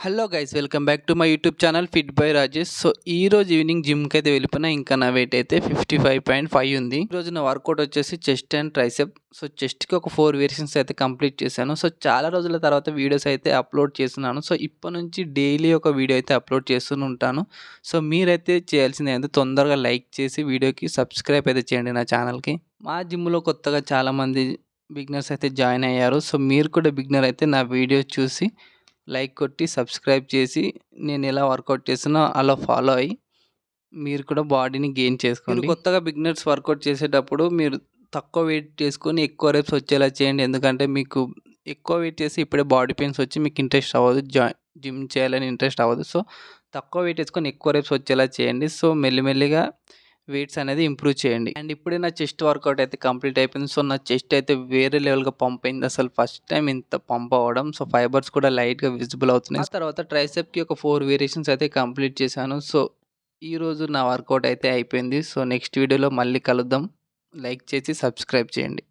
Hello guys, welcome back to my YouTube channel fit by Rajesh. So ఈ రోజు evening జిమ్కి అయితే వెళ్ళిపోయినా. ఇంకా నా వెయిట్ అయితే 55.5 ఉంది. ఈరోజు నా వర్కౌట్ వచ్చేసి చెస్ట్ అండ్ ట్రైసెప్. సో చెస్ట్కి ఒక 4 వేరియేషన్స్ అయితే కంప్లీట్ చేశాను. సో చాలా రోజుల తర్వాత వీడియోస్ అయితే అప్లోడ్ చేస్తున్నాను. సో ఇప్పటి నుంచి డైలీ ఒక వీడియో అయితే అప్లోడ్ చేస్తూ ఉంటాను. సో మీరైతే చేయాల్సింది ఏంటంటే తొందరగా లైక్ చేసి వీడియోకి సబ్స్క్రైబ్ అయితే చేయండి నా ఛానల్కి. మా జిమ్లో కొత్తగా చాలామంది బిగినర్స్ అయితే జాయిన్ అయ్యారు. సో మీరు కూడా బిగినర్ అయితే నా వీడియో చూసి లైక్ కొట్టి సబ్స్క్రైబ్ చేసి నేను ఎలా వర్కౌట్ చేస్తున్నా అలా ఫాలో అయ్యి మీరు కూడా బాడీని గెయిన్ చేసుకోండి. మీరు కొత్తగా బిగినర్స్ వర్కౌట్ చేసేటప్పుడు మీరు తక్కువ వెయిట్ చేసుకొని ఎక్కువ రేప్స్ వచ్చేలా చేయండి. ఎందుకంటే మీకు ఎక్కువ వెయిట్ చేసి ఇప్పుడే బాడీ పెయిన్స్ వచ్చి మీకు ఇంట్రెస్ట్ అవ్వదు, జిమ్ చేయాలని ఇంట్రెస్ట్ అవ్వదు. సో తక్కువ వెయిట్ వేసుకొని ఎక్కువ రేప్స్ వచ్చేలా చేయండి. సో మెల్లిమెల్లిగా వెయిట్స్ అనేది ఇంప్రూవ్ చేయండి. అండ్ ఇప్పుడే నా చెస్ట్ వర్కౌట్ అయితే కంప్లీట్ అయిపోయింది. సో నా చెస్ట్ అయితే వేరే లెవెల్గా పంప్ అయింది. అసలు ఫస్ట్ టైం ఇంత పంప్ అవ్వడం. సో ఫైబర్స్ కూడా లైట్గా విజిబుల్ అవుతున్నాయి. ఆ తర్వాత ట్రైసెప్కి ఒక 4 వేరియేషన్స్ అయితే కంప్లీట్ చేశాను. సో ఈరోజు నా వర్కౌట్ అయితే అయిపోయింది. సో నెక్స్ట్ వీడియోలో మళ్ళీ కలుద్దాం. లైక్ చేసి సబ్స్క్రైబ్ చేయండి.